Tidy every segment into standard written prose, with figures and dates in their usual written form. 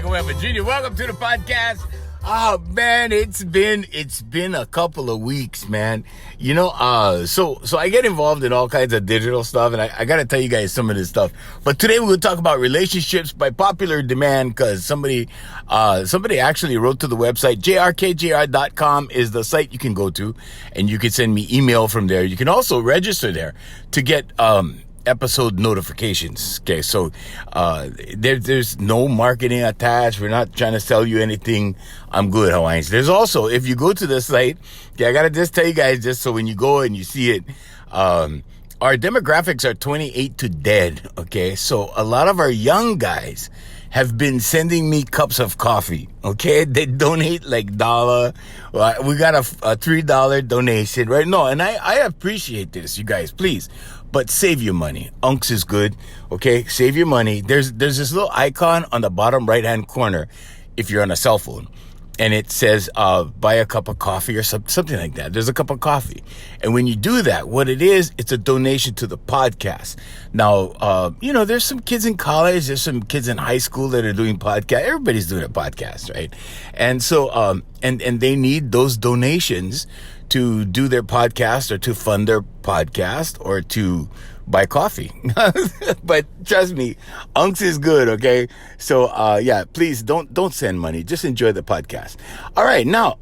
Cagueva Jr. Welcome to the podcast. Oh man, it's been a couple of weeks, man. You know, so I get involved in all kinds of digital stuff, and I gotta tell you guys some of this stuff. But today we're gonna talk about relationships by popular demand, because somebody actually wrote to the website. jrkjr.com is the site you can go to, and you can send me email from there. You can also register there to get episode notifications. Okay, so there's no marketing attached. We're not trying to sell you anything. I'm good, Hawaiians. There's also, if you go to the site, okay, I gotta just tell you guys, just so when you go and you see it, our demographics are 28 to dead. Okay, so a lot of our young guys have been sending me cups of coffee. Okay, they donate like $1. We got a $3 donation, right? No, and I appreciate this, you guys, please. But save your money. Unks is good. Okay, save your money. There's this little icon on the bottom right-hand corner if you're on a cell phone, and it says buy a cup of coffee or something like that. There's a cup of coffee. And when you do that, what it is, it's a donation to the podcast. Now, you know, there's some kids in college, there's some kids in high school that are doing podcasts. Everybody's doing a podcast, right? And so, and they need those donations to do their podcast or to fund their podcast or to buy coffee. But trust me, Unks is good, okay? So, yeah, please don't send money. Just enjoy the podcast. All right, now,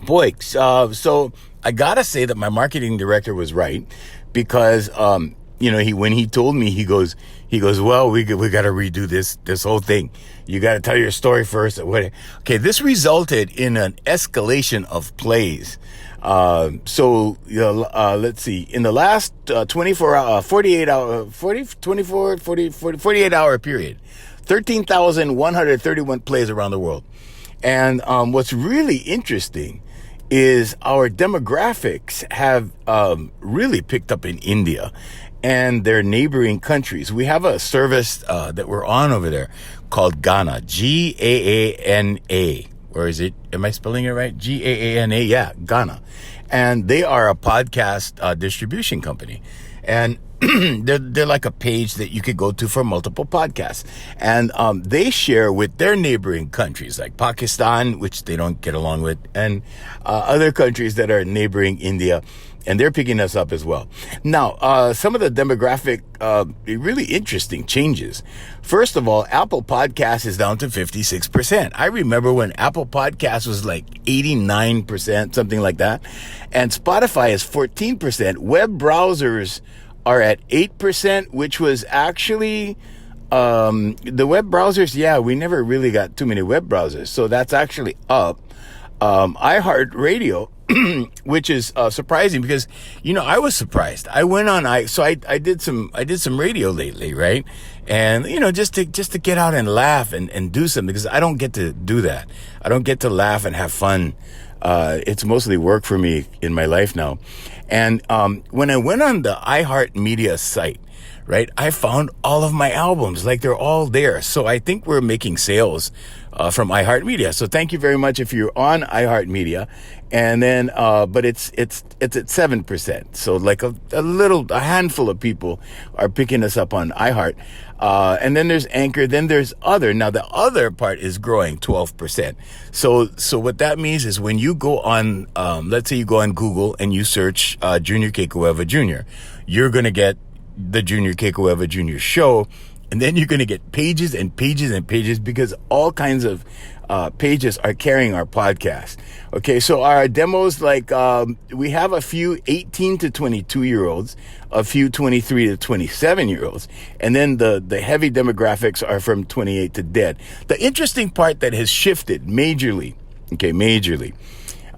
boy, so I gotta say that my marketing director was right, because, you know, when he told me, he goes, well, we got to redo this whole thing. You got to tell your story first. Okay, this resulted in an escalation of plays. So, you know, let's see, in the last 48 hour period, 13,131 plays around the world. And what's really interesting is our demographics have really picked up in India and their neighboring countries. We have a service that we're on over there called Gaana, Gaana. Or is it, am I spelling it right? Gaana, yeah, Gaana. And they are a podcast distribution company. And they're like a page that you could go to for multiple podcasts. And they share with their neighboring countries, like Pakistan, which they don't get along with, and other countries that are neighboring India. And they're picking us up as well. Now, some of the demographic, really interesting changes. First of all, Apple Podcasts is down to 56%. I remember when Apple Podcasts was like 89%, something like that. And Spotify is 14%. Web browsers are at 8%, which was actually, the web browsers, yeah, we never really got too many web browsers. So that's actually up. iHeartRadio, which is surprising, because, you know, I was surprised. I went on, I did some radio lately, right? And, you know, just to get out and laugh and do something, because I don't get to do that. I don't get to laugh and have fun. It's mostly work for me in my life now. And when I went on the iHeartMedia site, right, I found all of my albums, like they're all there. So I think we're making sales from iHeartMedia. So thank you very much if you're on iHeartMedia. And then, but it's at 7%. So like a handful of people are picking us up on iHeart. And then there's Anchor, then there's other. Now the other part is growing 12%. So what that means is when you go on, let's say you go on Google and you search, Junior Cagueva Jr., you're going to get the Junior Cagueva Jr. show. And then you're going to get pages and pages and pages, because all kinds of pages are carrying our podcast. Okay, so our demos, like we have a few 18 to 22-year-olds, a few 23 to 27-year-olds, and then the heavy demographics are from 28 to dead. The interesting part that has shifted majorly,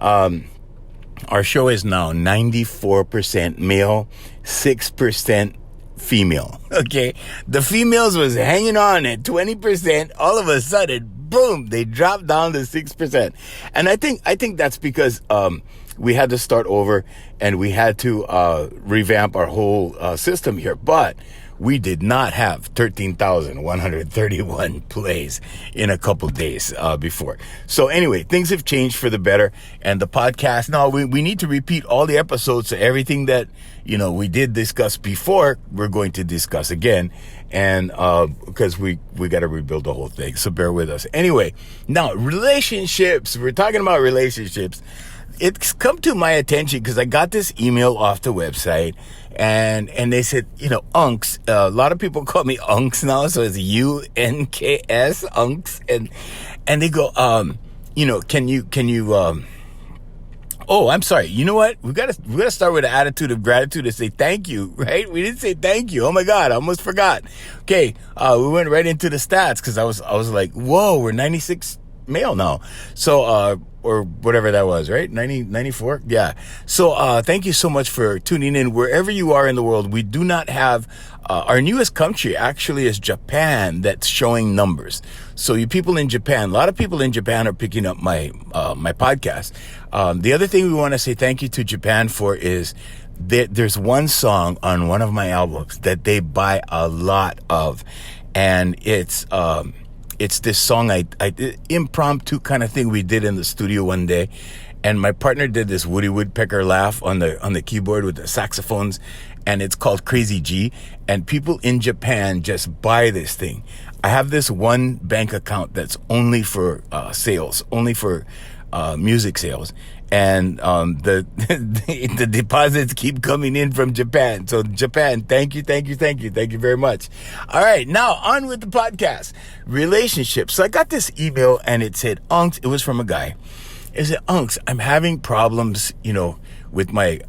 our show is now 94% male, 6% female. Okay, the females was hanging on at 20%. All of a sudden, boom, they dropped down to 6%. And I think that's because we had to start over and we had to revamp our whole system here. But we did not have 13,131 plays in a couple days before. So anyway, things have changed for the better. And the podcast, now we need to repeat all the episodes. So everything that, we did discuss before, we're going to discuss again. And because we got to rebuild the whole thing. So bear with us. Anyway, now relationships. We're talking about relationships. It's come to my attention because I got this email off the website, and they said, Unks. A lot of people call me Unks now, so it's UNKS, Unks, and they go, can you oh, I'm sorry. You know what? We gotta start with an attitude of gratitude and say thank you, right? We didn't say thank you. Oh my God, I almost forgot. Okay, we went right into the stats because I was like, whoa, we're 96 male now. So, or whatever that was, right? 94? Yeah. So, thank you so much for tuning in wherever you are in the world. We do not have, our newest country actually is Japan that's showing numbers. So you people in Japan, a lot of people in Japan are picking up my podcast. The other thing we want to say thank you to Japan for is there's one song on one of my albums that they buy a lot of, and it's this song I did, impromptu kind of thing we did in the studio one day, and my partner did this Woody Woodpecker laugh on the keyboard with the saxophones, and it's called Crazy G, and people in Japan just buy this thing. I have this one bank account that's only for sales, only for music sales. And the deposits keep coming in from Japan. So Japan, thank you very much. All right, now on with the podcast. Relationships. So I got this email and it said, Unks, it was from a guy. It said, Unks, I'm having problems, with my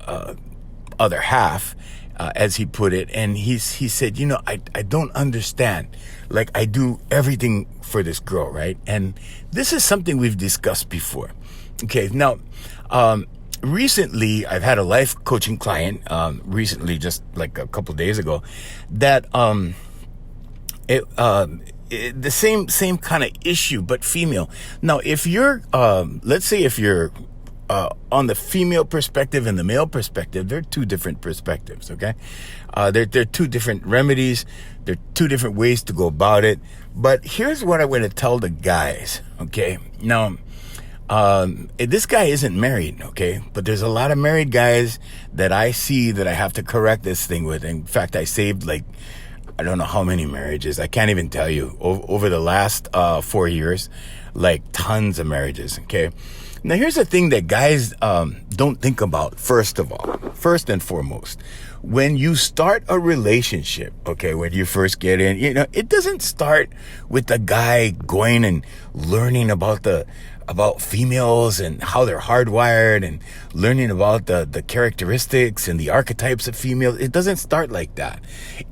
other half, as he put it. And he said, I don't understand. Like, I do everything for this girl, right? And this is something we've discussed before. Okay, now, recently I've had a life coaching client, recently, just like a couple days ago, that, the same kind of issue, but female. Now, if you're, let's say if you're, on the female perspective and the male perspective, they're two different perspectives, okay? They're two different remedies. They're two different ways to go about it. But here's what I'm going to tell the guys, okay? Now, this guy isn't married, okay? But there's a lot of married guys that I see that I have to correct this thing with. In fact, I saved I don't know how many marriages. I can't even tell you. Over the last 4 years, tons of marriages, okay? Now, here's the thing that guys don't think about, first and foremost. When you start a relationship, okay, when you first get in, it doesn't start with the guy going and learning about females and how they're hardwired and learning about the characteristics and the archetypes of females. It doesn't start like that.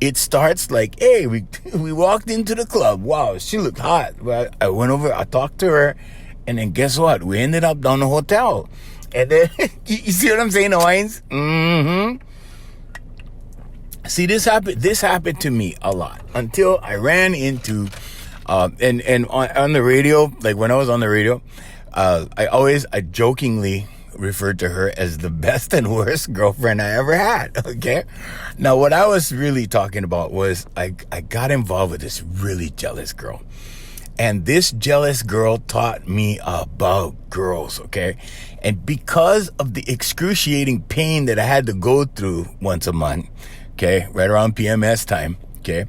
It starts like, hey, we walked into the club. Wow, she looked hot. Well, I went over, I talked to her, and then guess what? We ended up down the hotel. And then, you see what I'm saying, Hawaiians? Mm-hmm. See, this happened to me a lot until I ran into, and on the radio, when I was on the radio, I jokingly referred to her as the best and worst girlfriend I ever had. Okay. Now, what I was really talking about was I got involved with this really jealous girl. And this jealous girl taught me about girls, okay? And because of the excruciating pain that I had to go through once a month, okay, right around PMS time, okay,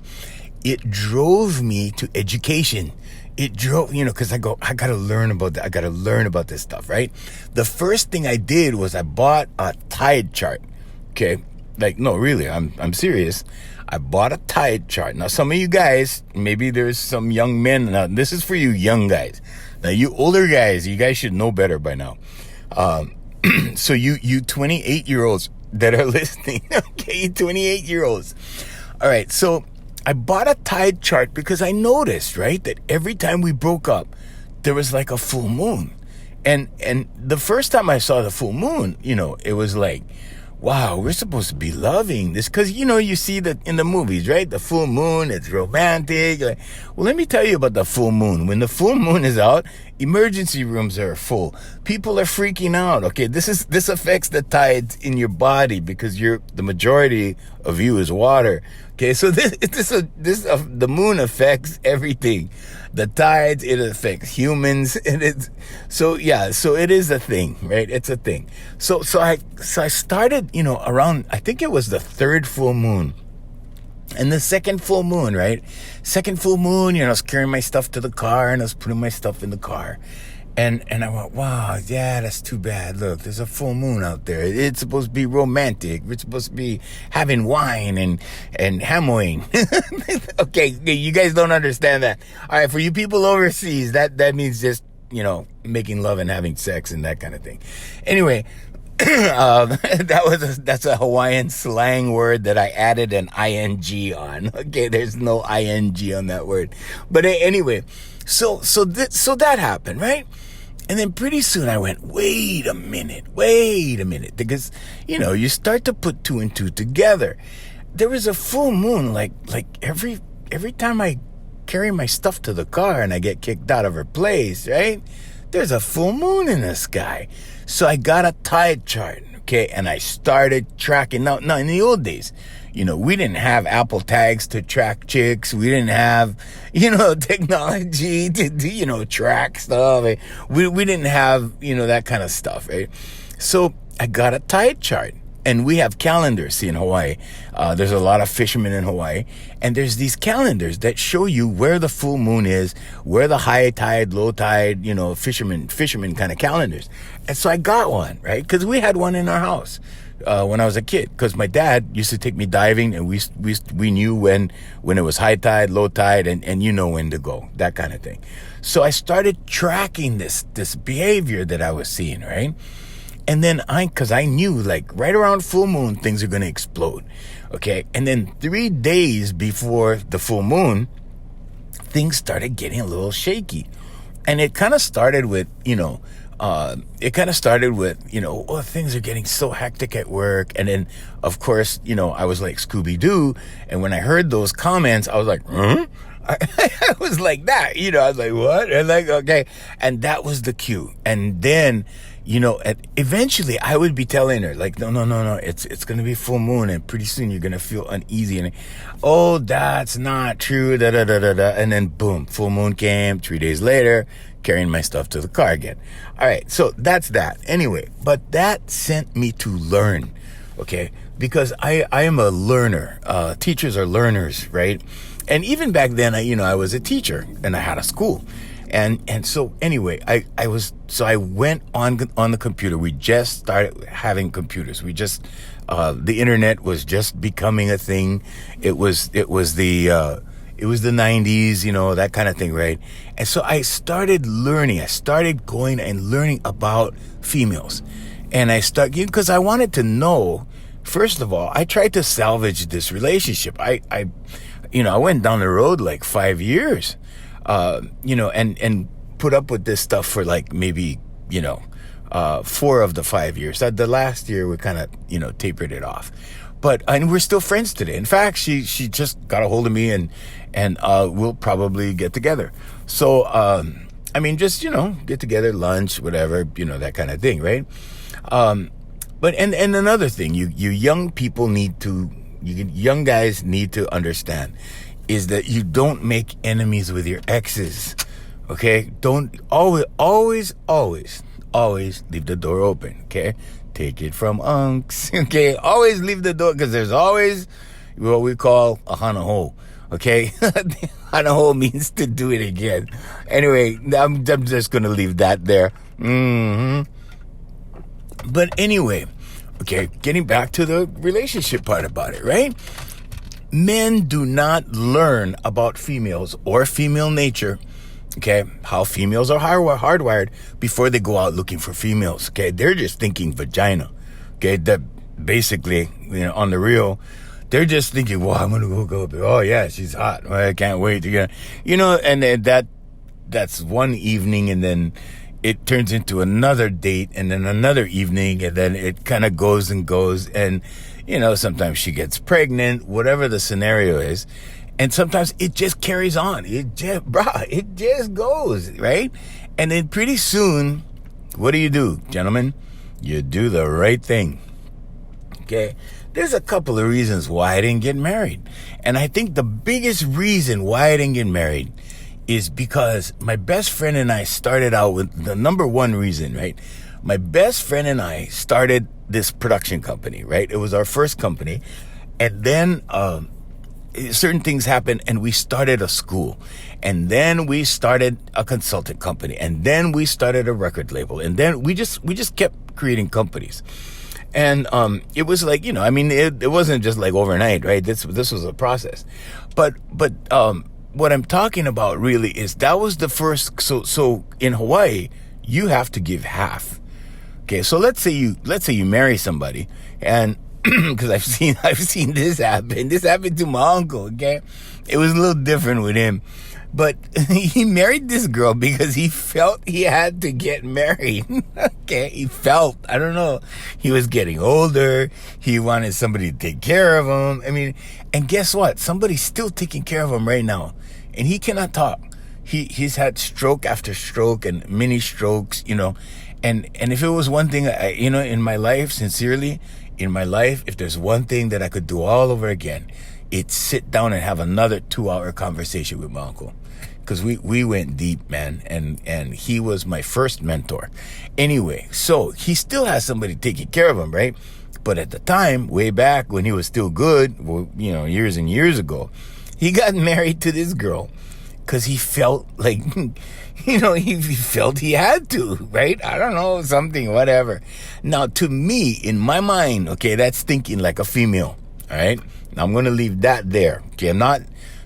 it drove me to education. It drove, because I got to learn about that. I got to learn about this stuff, right? The first thing I did was I bought a tide chart, okay? No, really, I'm serious. I bought a tide chart. Now, some of you guys, maybe there's some young men. Now, this is for you young guys. Now, you older guys, you guys should know better by now. So you 28-year-olds that are listening, okay, you 28-year-olds. All right, so I bought a tide chart because I noticed, right, that every time we broke up, there was like a full moon. And the first time I saw the full moon, it was like, wow, we're supposed to be loving this. Because, you see that in the movies, right? The full moon, it's romantic. Well, let me tell you about the full moon. When the full moon is out, Emergency rooms are full. People are freaking out. Okay, this affects the tides in your body because the majority of you is water. Okay, so the moon affects everything. The tides, it affects humans. So it is a thing, right? It's a thing. So I started, around, I think it was the third full moon. And the second full moon, right? Second full moon, I was carrying my stuff to the car and I was putting my stuff in the car. And I went, wow, yeah, that's too bad. Look, there's a full moon out there. It's supposed to be romantic. We're supposed to be having wine and hammering. Okay, you guys don't understand that. All right, for you people overseas, that means just, making love and having sex and that kind of thing. Anyway, that's a Hawaiian slang word that I added an ing on. Okay, there's no ing on that word. But anyway, so that happened, right? And then pretty soon I went, wait a minute, because you start to put two and two together. There was a full moon, like every time I carry my stuff to the car and I get kicked out of her place, right? There's a full moon in the sky. So I got a tide chart, okay, and I started tracking. Now in the old days, we didn't have Apple tags to track chicks. We didn't have, technology to, track stuff. We didn't have, that kind of stuff, right? So I got a tide chart. And we have calendars, in Hawaii. There's a lot of fishermen in Hawaii. And there's these calendars that show you where the full moon is, where the high tide, low tide, fishermen kind of calendars. And so I got one, right? Because we had one in our house when I was a kid. Because my dad used to take me diving, and we knew when it was high tide, low tide, and when to go, that kind of thing. So I started tracking this behavior that I was seeing, right? And then because I knew, like, right around full moon, things are going to explode. Okay. And then 3 days before the full moon, things started getting a little shaky. And it kind of started with, things are getting so hectic at work. And then, of course, I was like Scooby-Doo. And when I heard those comments, I was like, huh? I was like that, I was like, what? And like, okay. And that was the cue. And then, eventually I would be telling her, like, no, it's going to be full moon, and pretty soon you're going to feel uneasy. And, oh, that's not true, And then, boom, full moon came 3 days later, carrying my stuff to the car again. All right, so that's that. Anyway, but that sent me to learn, okay? Because I am a learner. Teachers are learners, right? And even back then, I was a teacher, and I had a school. And so anyway, I went on the computer. We just started having computers. The internet was just becoming a thing. It was the 90s, that kind of thing, right? And so I started learning. I started going and learning about females. And because I wanted to know, first of all, I tried to salvage this relationship. I went down the road like 5 years. And put up with this stuff for like maybe, 4 of the 5 years. The last year we kind of, tapered it off. And we're still friends today. In fact, she just got a hold of me and we'll probably get together. So, just, get together, lunch, whatever, that kind of thing, right? But another thing, you young people young guys need to understand is that you don't make enemies with your exes, okay? Don't always leave the door open, okay? Take it from unks, okay? Always leave the door, because there's always what we call a hanaho, okay? Hanaho means to do it again. Anyway, I'm just gonna leave that there. But anyway, okay, getting back to the relationship part about it, right? Men do not learn about females or female nature, okay, how females are hardwired before they go out looking for females, okay? They're just thinking vagina, okay? That basically, on the real, they're just thinking, well, I'm going to go, oh, yeah, she's hot. Well, I can't wait to get, and that's one evening, and then it turns into another date, and then another evening, and then it kind of goes and goes, and sometimes she gets pregnant, whatever the scenario is. And sometimes it just carries on. It just goes, right? And then pretty soon, what do, gentlemen? You do the right thing. Okay? There's a couple of reasons why I didn't get married. And I think the biggest reason why I didn't get married is because my best friend and I started out with the number one reason, right? My best friend and I started this production company, right? It was our first company. And then certain things happened and we started a school. And then we started a consultant company. And then we started a record label. And then we just kept creating companies. And it was like, it wasn't just like overnight, right? This was a process. But what I'm talking about really is that was the first. So in Hawaii, you have to give half. Okay, so let's say you marry somebody, and because I've seen this happen. This happened to my uncle. Okay, it was a little different with him, but he married this girl because he felt he had to get married. Okay, I don't know, he was getting older. He wanted somebody to take care of him. I mean, and guess what? Somebody's still taking care of him right now, and he cannot talk. He's had stroke after stroke and mini strokes, And if it was one thing, in my life, sincerely, if there's one thing that I could do all over again, it's sit down and have another 2-hour conversation with my uncle. Because we went deep, man, and he was my first mentor. Anyway, so he still has somebody taking care of him, right? But at the time, way back when he was still good, years and years ago, he got married to this girl because he felt like... he felt he had to, right? I don't know, something, whatever. Now, to me, in my mind, okay, that's thinking like a female, all right? Now, I'm going to leave that there, okay? I'm not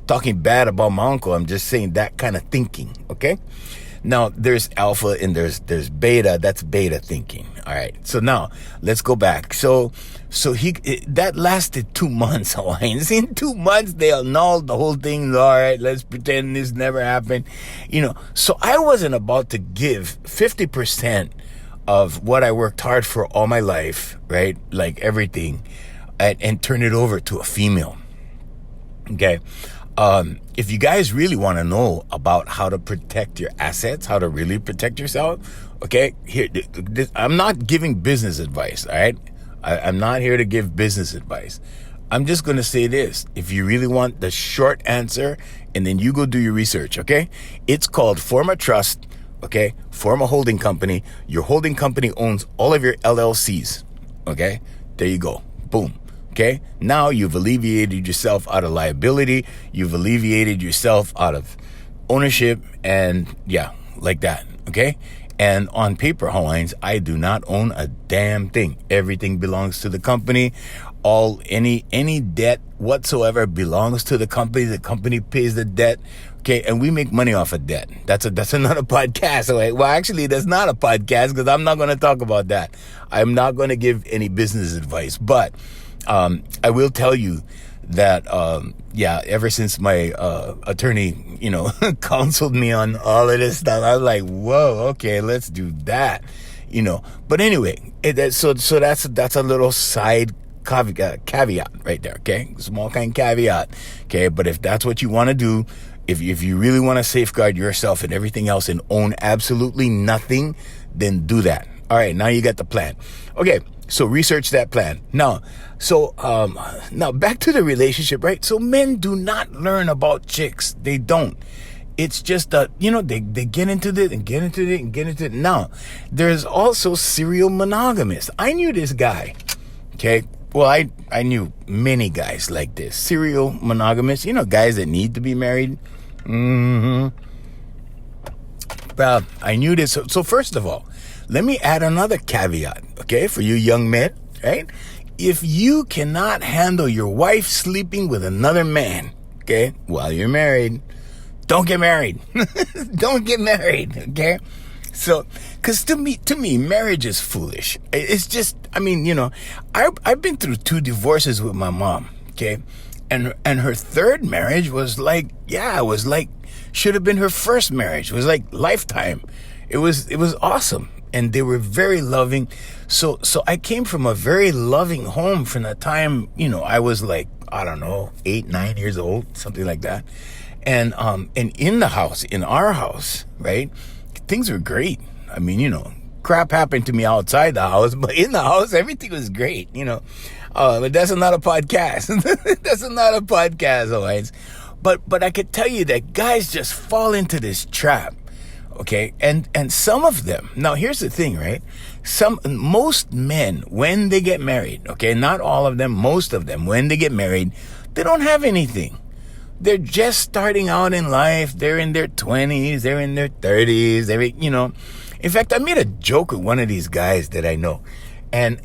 talking bad about my uncle. I'm just saying that kind of thinking, okay? Now, there's alpha and there's beta. That's beta thinking, all right? So now, let's go back. So that lasted 2 months, Hawaiians. In 2 months, they annulled the whole thing. All right, let's pretend this never happened. So I wasn't about to give 50% of what I worked hard for all my life, right? Like everything, and turn it over to a female. Okay. If you guys really want to know about how to protect your assets, how to really protect yourself, okay, I'm not giving business advice, all right? I'm not here to give business advice. I'm just going to say this. If you really want the short answer, and then you go do your research, okay? It's called form a trust, okay? Form a holding company. Your holding company owns all of your LLCs, okay? There you go. Boom. Okay, now you've alleviated yourself out of liability. You've alleviated yourself out of ownership, and yeah, like that. Okay, and on paper, Hawaiians, I do not own a damn thing. Everything belongs to the company. Any debt whatsoever belongs to the company. The company pays the debt. Okay, and we make money off of debt. That's another podcast. Well, actually, that's not a podcast because I'm not going to talk about that. I'm not going to give any business advice, but I will tell you that, ever since my attorney, counseled me on all of this stuff, I was like, whoa, okay, let's do that, But anyway, so that's a little side caveat right there, okay? Small kind of caveat, okay? But if that's what you want to do, if you really want to safeguard yourself and everything else and own absolutely nothing, then do that. All right, now you got the plan. Okay. So research that plan. Now back to the relationship, right? So men do not learn about chicks. They don't. It's just that, they get into it and get into it and get into it. Now, there's also serial monogamists. I knew this guy, okay? Well, I knew many guys like this. Serial monogamists, guys that need to be married. Well, I knew this. So first of all, let me add another caveat, okay, for you young men, right? If you cannot handle your wife sleeping with another man, okay, while you're married, don't get married. Don't get married, okay? So, because to me, marriage is foolish. It's just, I've been through 2 divorces with my mom, okay? And her third marriage was should have been her first marriage. It was like lifetime. It was awesome. And they were very loving. So I came from a very loving home from the time, I was like, I don't know, 8, 9 years old, something like that. And in our house, right, things were great. I mean, crap happened to me outside the house, but in the house, everything was great, But that's not a podcast. That's not a podcast, always. But I could tell you that guys just fall into this trap, okay? And some of them, now here's the thing, right? Most men, when they get married, okay, not all of them, most of them, when they get married, they don't have anything. They're just starting out in life. They're in their 20s, they're in their 30s, In fact, I made a joke with one of these guys that I know. And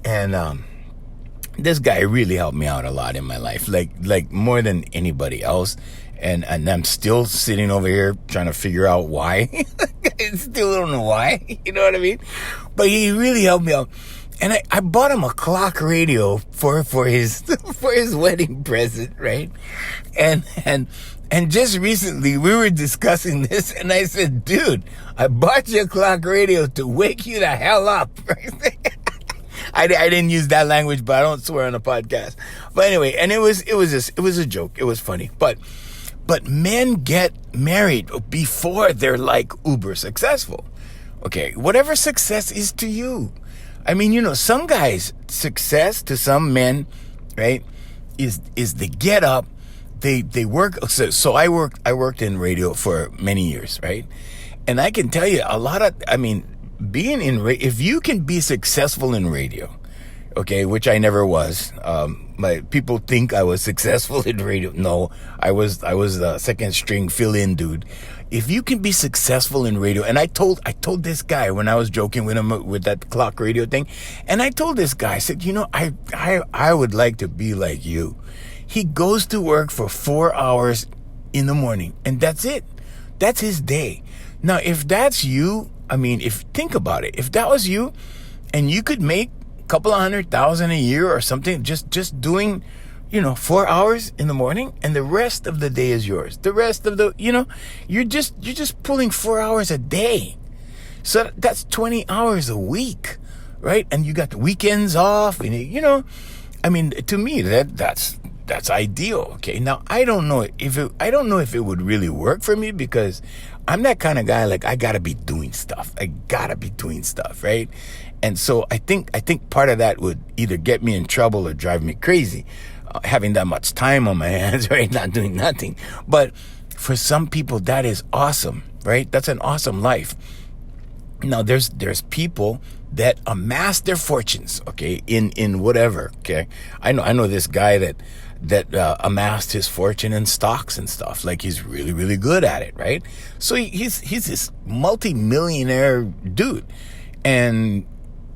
this guy really helped me out a lot in my life, like more than anybody else. And I'm still sitting over here trying to figure out why. I still don't know why. You know what I mean? But he really helped me out. And I bought him a clock radio for his for his wedding present, right? And just recently we were discussing this, and I said, dude, I bought you a clock radio to wake you the hell up. I didn't use that language, but I don't swear on a podcast. But anyway, and it was a joke. It was funny. But men get married before they're like uber successful. Okay, whatever success is to you. I mean, some guys, success to some men, right, is they get up, they work. So I worked in radio for many years, right? And I can tell you being in radio, if you can be successful in radio, okay, which I never was. My people think I was successful in radio. No, I was a second string fill-in dude. If you can be successful in radio, and I told this guy when I was joking with him with that clock radio thing, and I told this guy, I said, I would like to be like you. He goes to work for 4 hours in the morning, and that's it. That's his day. Now, if that's you, think about it. If that was you, and you could make a couple of $100,000 a year or something, just doing, 4 hours in the morning, and the rest of the day is yours. The rest of the, you're just pulling 4 hours a day. So that's 20 hours a week, right? And you got the weekends off, and to me that's ideal. Okay. Now I don't know if it would really work for me, because I'm that kind of guy. Like, I gotta be doing stuff. Right? And so I think part of that would either get me in trouble or drive me crazy, having that much time on my hands, right? Not doing nothing. But for some people, that is awesome, right? That's an awesome life. Now there's people that amass their fortunes, okay, in whatever, okay. I know this guy that amassed his fortune in stocks and stuff. Like, he's really, really good at it, right? So he's this multi-millionaire dude, and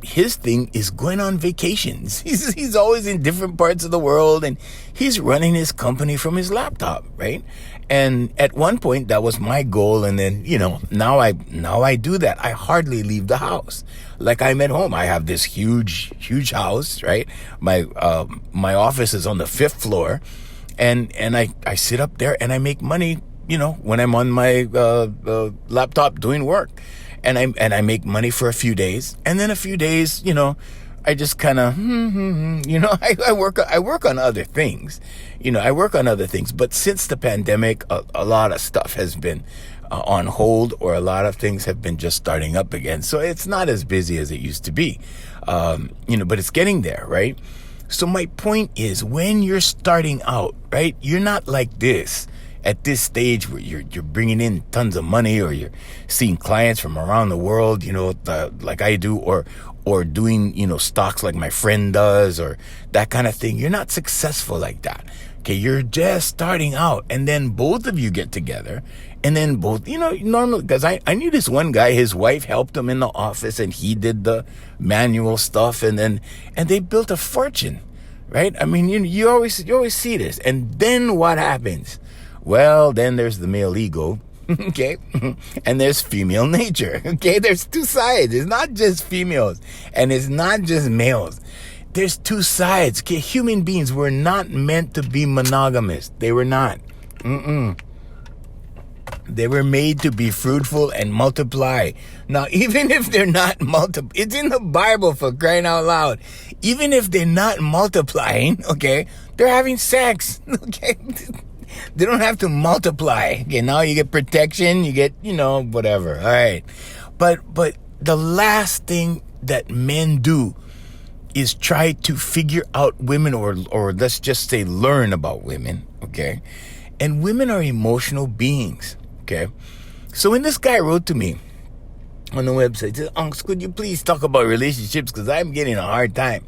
his thing is going on vacations. He's always in different parts of the world, and he's running his company from his laptop, right? And at one point that was my goal, and then now I do that. I hardly leave the house. Like, I'm at home. I have this huge house, right? My office is on the 5th floor, and I sit up there and I make money, when I'm on my laptop doing work. And I make money for a few days, and then a few days, I just kind of, I work on other things, But since the pandemic, a lot of stuff has been on hold, or a lot of things have been just starting up again. So it's not as busy as it used to be, but it's getting there, right? So my point is, when you're starting out, right, you're not like this. At this stage where you're bringing in tons of money, or you're seeing clients from around the world, like I do, or doing, stocks like my friend does, or that kind of thing. You're not successful like that. Okay. You're just starting out, and then both of you get together, and then both, normally, because I knew this one guy, his wife helped him in the office, and he did the manual stuff, and they built a fortune, right? You always see this. And then what happens? Well, then there's the male ego, okay? And there's female nature, okay? There's two sides. It's not just females, and it's not just males. There's two sides, okay? Human beings were not meant to be monogamous. They were not. They were made to be fruitful and multiply. Now, even if they're not it's in the Bible, for crying out loud. Even if they're not multiplying, okay, they're having sex, okay? They don't have to multiply. Okay, now you get protection, you get, whatever. All right. But the last thing that men do is try to figure out women, or let's just say learn about women, okay? And women are emotional beings, okay? So when this guy wrote to me on the website, he said, Unks, could you please talk about relationships, because I'm getting a hard time.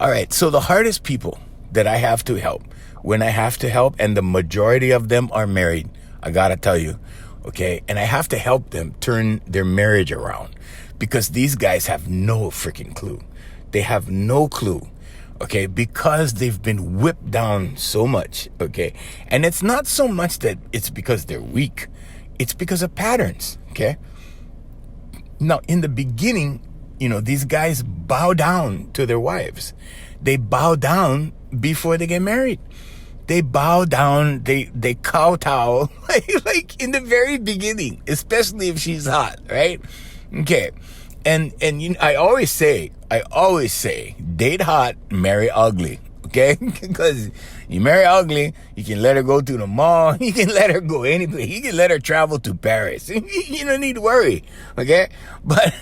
All right, so the hardest people that I have to help, when I have to help, and the majority of them are married, I gotta tell you, okay? And I have to help them turn their marriage around, because these guys have no freaking clue. They have no clue, okay? Because they've been whipped down so much, okay? And it's not so much that it's because they're weak. It's because of patterns, okay? Now, in the beginning, these guys bow down to their wives. They bow down before they get married. They bow down, they kowtow, like in the very beginning, especially if she's hot, right? Okay. And I always say, date hot, marry ugly, okay? Because you marry ugly, you can let her go to the mall, you can let her go anywhere, you can let her travel to Paris. You don't need to worry, okay? But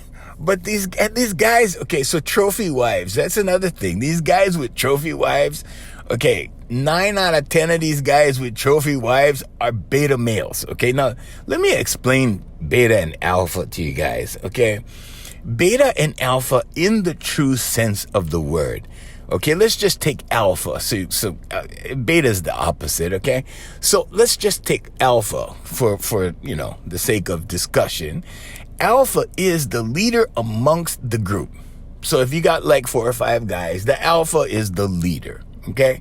these guys, okay, so trophy wives, that's another thing. These guys with trophy wives, okay, 9 out of 10 of these guys with trophy wives are beta males, okay? Now, let me explain beta and alpha to you guys, okay? Beta and alpha in the true sense of the word. Okay, let's just take alpha. So beta is the opposite, okay? So let's just take alpha for the sake of discussion. Alpha is the leader amongst the group. So if you got like 4 or 5 guys, the alpha is the leader, okay?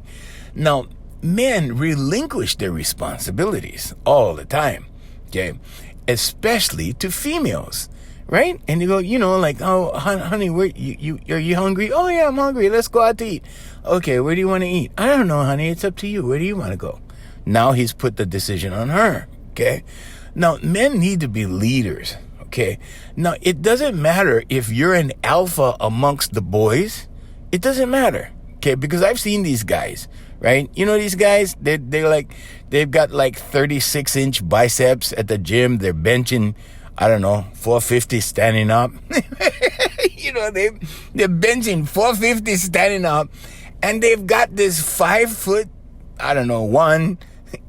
Now, men relinquish their responsibilities all the time, okay? Especially to females. Right? And you go, like, oh, honey, are you hungry? Oh, yeah, I'm hungry. Let's go out to eat. Okay, where do you want to eat? I don't know, honey. It's up to you. Where do you want to go? Now he's put the decision on her. Okay? Now, men need to be leaders. Okay? Now, it doesn't matter if you're an alpha amongst the boys. It doesn't matter. Okay? Because I've seen these guys. Right? These guys, they've got like 36-inch biceps at the gym. They're benching, I don't know, 450 standing up. They're benching 450 standing up, and they've got this 5 foot, I don't know, 1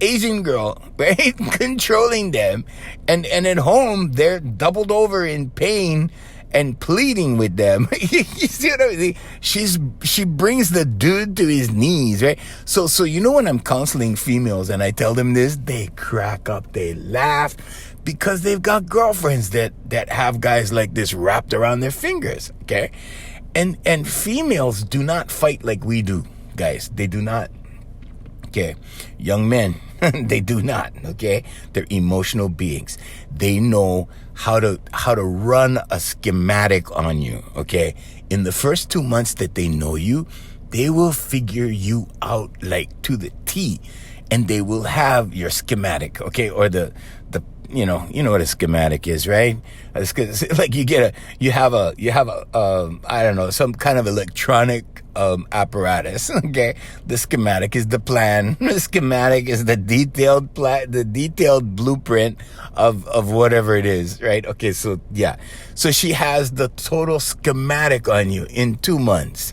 Asian girl, right, controlling them, and at home they're doubled over in pain and pleading with them. You see what I mean? She brings the dude to his knees, right? So when I'm counseling females and I tell them this, they crack up, they laugh, because they've got girlfriends that have guys like this wrapped around their fingers, okay? And females do not fight like we do, guys. They do not. Okay, young men, they do not, okay? They're emotional beings. They know how to run a schematic on you, okay? In the first 2 months that they know you, they will figure you out like to the T, and they will have your schematic, okay? Or the you know what a schematic is, right? It's like you have a I don't know, some kind of electronic apparatus, okay? The schematic is the plan. The schematic is the detailed blueprint of whatever it is, right? Okay, so yeah. So she has the total schematic on you in 2 months.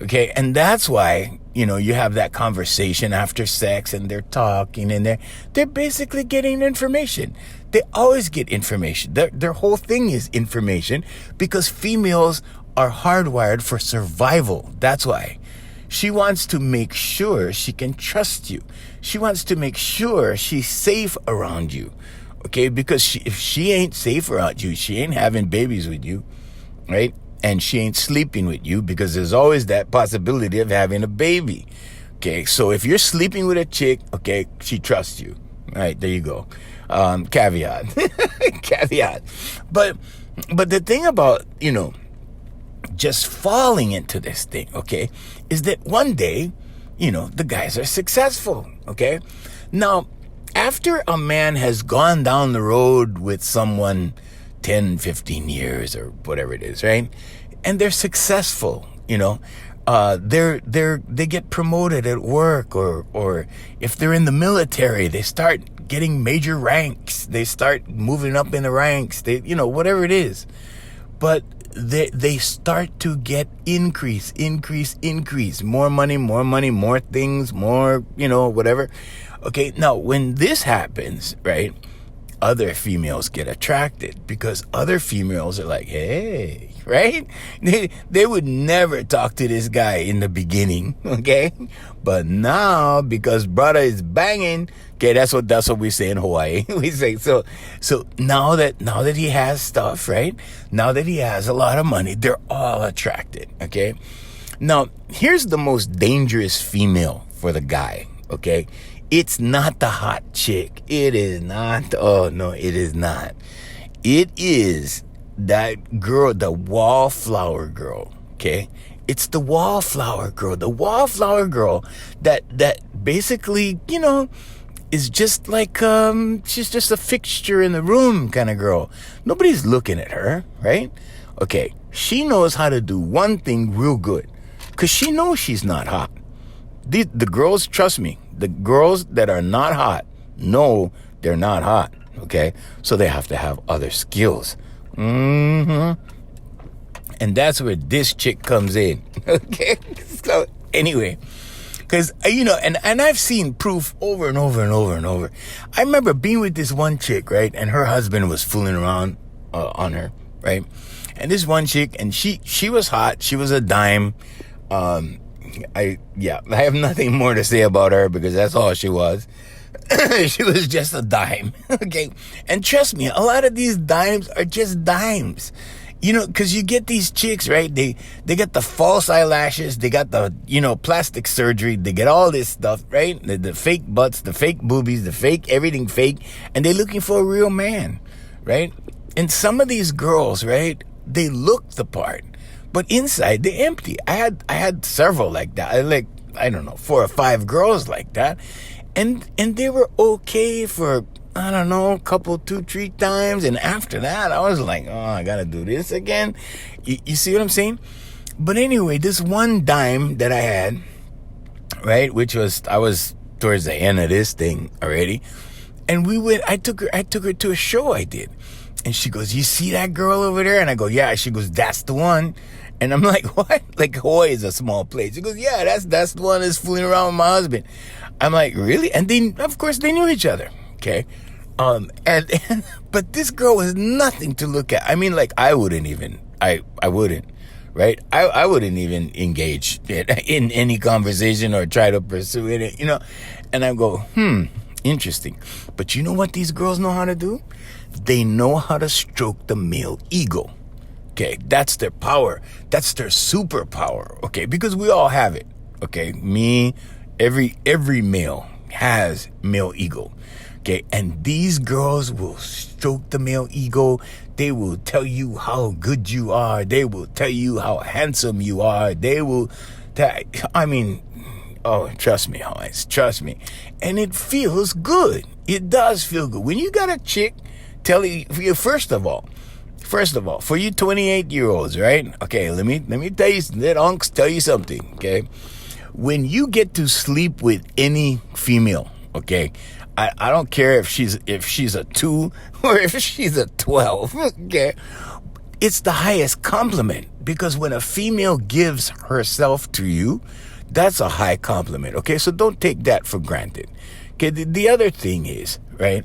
Okay, and that's why, you have that conversation after sex, and they're talking, and they're basically getting information. They always get information. Their whole thing is information, because females are hardwired for survival. That's why. She wants to make sure she can trust you. She wants to make sure she's safe around you. Okay, because if she ain't safe around you, she ain't having babies with you, right? And she ain't sleeping with you, because there's always that possibility of having a baby. Okay, so if you're sleeping with a chick, okay, she trusts you. All right, there you go. Caveat. Caveat. But the thing about, just falling into this thing, okay, is that one day, the guys are successful, okay? Now, after a man has gone down the road with someone 10, 15 years or whatever it is, right? And they're successful, they get promoted at work, or if they're in the military, they start start getting major ranks. They start moving up in the ranks. They, whatever it is. But they start to get increase. More money, more things, more, whatever. Okay, now when this happens, right, other females get attracted because other females are like, hey, right? They would never talk to this guy in the beginning, okay? But now, because brother is banging, okay, that's what we say in Hawaii. We say, so now that he has stuff, right? Now that he has a lot of money, they're all attracted, okay? Now, here's the most dangerous female for the guy, okay? It's not the hot chick. It is not. Oh, no, it is not. It is that girl, the wallflower girl, okay? It's the wallflower girl. The wallflower girl that basically, is just like, she's just a fixture in the room kind of girl. Nobody's looking at her, right? Okay, she knows how to do one thing real good because she knows she's not hot. The girls, trust me, the girls that are not hot know they're not hot, okay? So they have to have other skills. And that's where this chick comes in, okay? So anyway, because, and I've seen proof over and over and over and over. I remember being with this one chick, right? And her husband was fooling around on her, right? And this one chick, and she was hot. She was a dime. I have nothing more to say about her because that's all she was. She was just a dime, okay? And trust me, a lot of these dimes are just dimes. Because you get these chicks, right? They get the false eyelashes, they got the, plastic surgery, they get all this stuff, right? The fake butts, the fake boobies, the fake, everything fake, and they're looking for a real man, right? And some of these girls, right, they look the part, but inside they're empty. I had several like that. I don't know, 4 or 5 girls like that. And they were okay for, I don't know, a couple, 2, 3 times. And after that, I was like, oh, I got to do this again. You see what I'm saying? But anyway, this one dime that I had, right, I was towards the end of this thing already. And I took her to a show I did. And she goes, you see that girl over there? And I go, yeah. She goes, that's the one. And I'm like, what? Like, Hawaii is a small place. She goes, yeah, that's the one that's fooling around with my husband. I'm like, really? And of course, they knew each other. Okay. But this girl was nothing to look at. I mean, like, I wouldn't, right? I wouldn't even engage in any conversation or try to pursue it, And I go, interesting. But you know what these girls know how to do? They know how to stroke the male ego. Okay, that's their power. That's their superpower. Okay, because we all have it. Okay, every male has male ego. Okay, and these girls will stroke the male ego. They will tell you how good you are. They will tell you how handsome you are. Trust me, guys, trust me. And it feels good. It does feel good. When you got a chick tell you, first of all, for you 28-year-olds, right? Okay, let me tell you, let unks tell you something, okay? When you get to sleep with any female, okay, I don't care if she's a 2 or if she's a 12, okay? It's the highest compliment because when a female gives herself to you, that's a high compliment, okay? So don't take that for granted. Okay, the other thing is, right,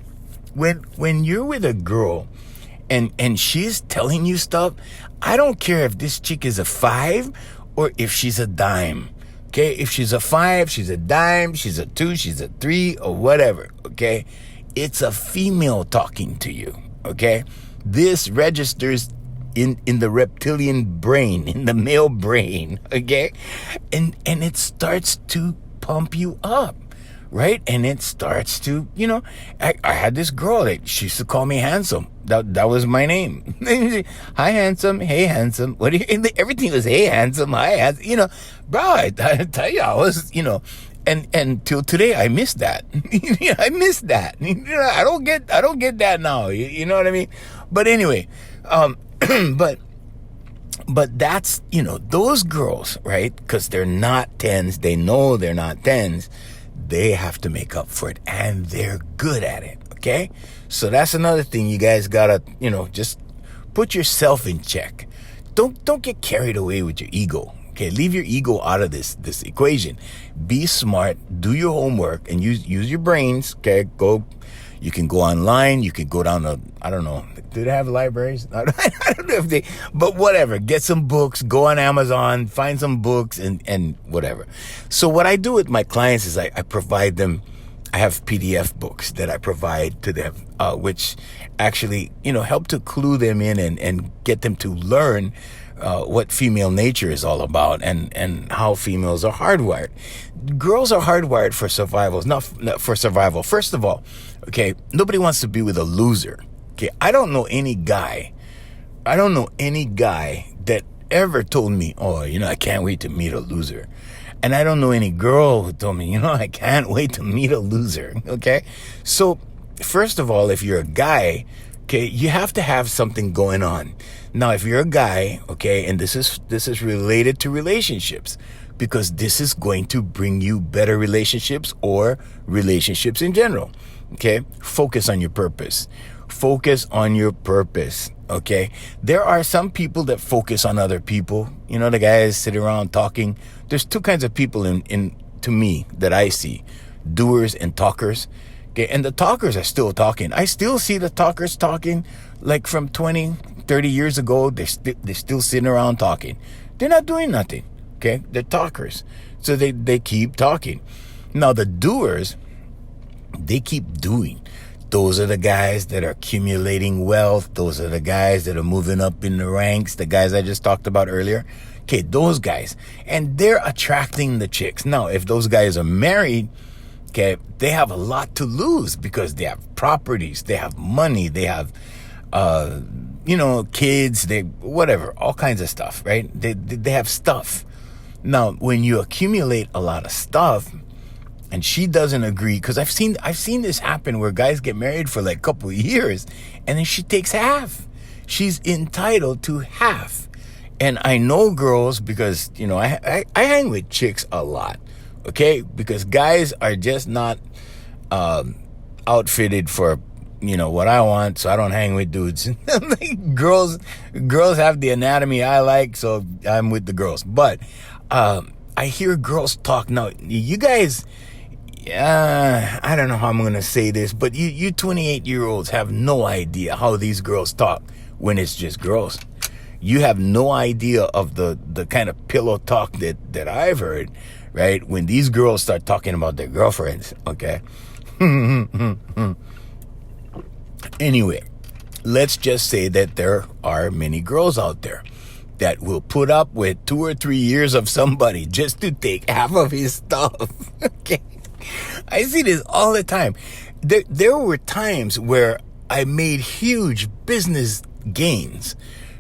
when you're with a girl and she's telling you stuff, I don't care if this chick is a 5 or if she's a dime. Okay, if she's a 5, she's a dime, she's a 2, she's a 3, or whatever, okay? It's a female talking to you, okay? This registers in the reptilian brain, in the male brain, okay? And it starts to pump you up, right? And it starts to, I had this girl that she used to call me handsome. That was my name. Hi, handsome. Hey, handsome. What do you? Everything was hey, handsome. Hi, handsome. Bro, I tell you, I was, and till today, I miss that. I miss that. I don't get that now. You know what I mean? But anyway, but that's, those girls, right? Because they're not 10s. They know they're not 10s. they have to make up for it, and they're good at it. Okay, so that's another thing you guys gotta, just put yourself in check. Don't get carried away with your ego. Okay, leave your ego out of this equation. Be smart, do your homework, and use your brains. Okay, you can go online, you can go down to, I don't know, do they have libraries? I don't know if they, but whatever. Get some books, go on Amazon, find some books, and whatever. So what I do with my clients is I provide them, I have PDF books that I provide to them, which actually, help to clue them in and get them to learn what female nature is all about and how females are hardwired. Girls are hardwired for survival, not for survival. First of all, okay, nobody wants to be with a loser. Okay, I don't know any guy that ever told me, oh, I can't wait to meet a loser. And I don't know any girl who told me, I can't wait to meet a loser. Okay, so first of all, if you're a guy, okay, you have to have something going on. Now, if you're a guy, okay, and this is related to relationships, because this is going to bring you better relationships or relationships in general. Okay, focus on your purpose. Focus on your purpose. Okay, there are some people that focus on other people. The guys sit around talking. There's two kinds of people in to me that I see: doers and talkers. Okay, and the talkers are still talking. I still see the talkers talking like from 20, 30 years ago. They're still sitting around talking. They're not doing nothing. Okay, they're talkers. So they keep talking. Now the doers, they keep doing. Those are the guys that are accumulating wealth. Those are the guys that are moving up in the ranks. The guys I just talked about earlier. Okay, those guys. And they're attracting the chicks. Now, if those guys are married, okay, they have a lot to lose because they have properties, they have money, they have, kids, whatever, all kinds of stuff, right? They have stuff. Now, when you accumulate a lot of stuff, and she doesn't agree, because I've seen this happen where guys get married for like a couple of years, and then she takes half. She's entitled to half. And I know girls because, I hang with chicks a lot, okay? Because guys are just not outfitted for, what I want, so I don't hang with dudes. Girls have the anatomy I like, so I'm with the girls. But I hear girls talk. Now, you guys... I don't know how I'm going to say this, but you 28-year-olds have no idea how these girls talk when it's just girls. You have no idea of the kind of pillow talk that I've heard, right? When these girls start talking about their girlfriends, okay? Anyway, let's just say that there are many girls out there that will put up with 2 or 3 years of somebody just to take half of his stuff, okay? I see this all the time. There were times where I made huge business gains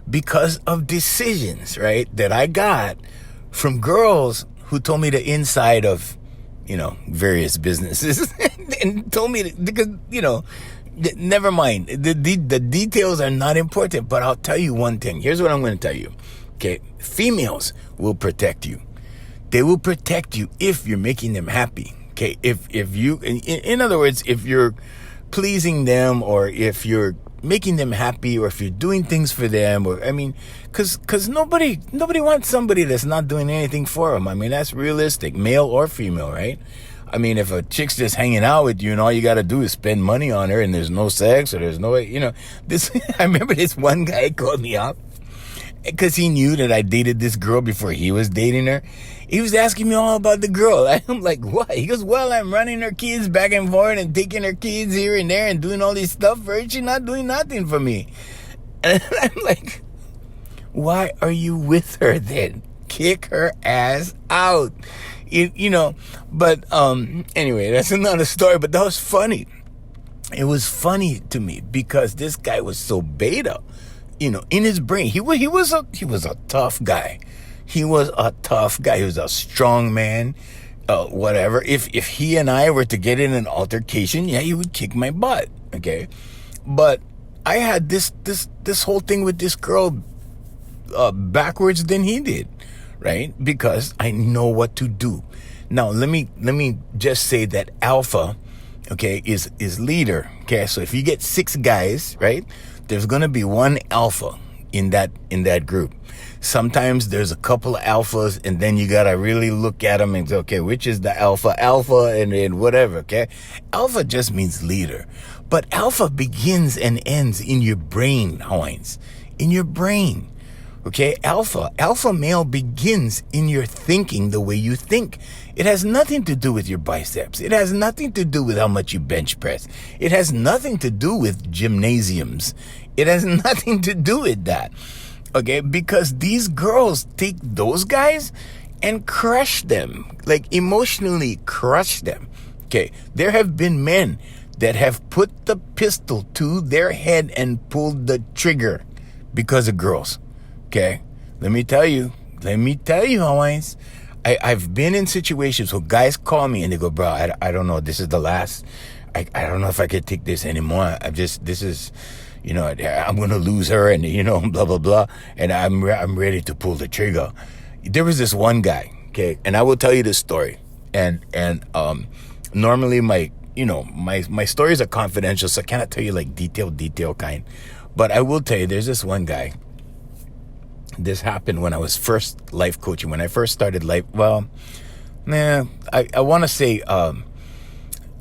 because of decisions, right, that I got from girls who told me the inside of, various businesses and told me because, never mind. The details are not important, but I'll tell you one thing. Here's what I'm going to tell you. Okay, females will protect you. They will protect you if you're making them happy. Okay, if you, in other words, if you're pleasing them, or if you're making them happy, or if you're doing things for them, or because nobody wants somebody that's not doing anything for them. That's realistic, male or female, right? If a chick's just hanging out with you and all you got to do is spend money on her, and there's no sex, or there's no, this. I remember this one guy called me up because he knew that I dated this girl before he was dating her. He was asking me all about the girl. I'm like, what? He goes, well, I'm running her kids back and forth and taking her kids here and there and doing all this stuff for her. She's not doing nothing for me. And I'm like, why are you with her then? Kick her ass out. But anyway, that's another story. But that was funny. It was funny to me because this guy was so beta. In his brain, he was a tough guy. He was a tough guy. He was a strong man. Whatever. If he and I were to get in an altercation, yeah, he would kick my butt. Okay, but I had this whole thing with this girl backwards than he did, right? Because I know what to do. Now, let me just say that alpha, okay, is leader. Okay, so if you get 6 guys, right, there's gonna be one alpha in that group. Sometimes there's a couple of alphas, and then you gotta really look at them and say, okay, which is the alpha, and then whatever. Okay, alpha just means leader, but alpha begins and ends in your brain, Hawaiians, in your brain. Okay, alpha male begins in your thinking, the way you think. It has nothing to do with your biceps. It has nothing to do with how much you bench press. It has nothing to do with gymnasiums. It has nothing to do with that. Okay, because these girls take those guys and crush them, like emotionally crush them. Okay, there have been men that have put the pistol to their head and pulled the trigger because of girls. Okay, let me tell you, Hawaiians, I've been in situations where guys call me and they go, bro, I don't know, this is the last, I don't know if I could take this anymore. This is, I'm going to lose her and, blah, blah, blah. And I'm ready to pull the trigger. There was this one guy, okay, and I will tell you this story. And normally my stories are confidential, so I cannot tell you like detail kind. But I will tell you, there's this one guy. This happened when I was first life coaching. When I first started life, I want to say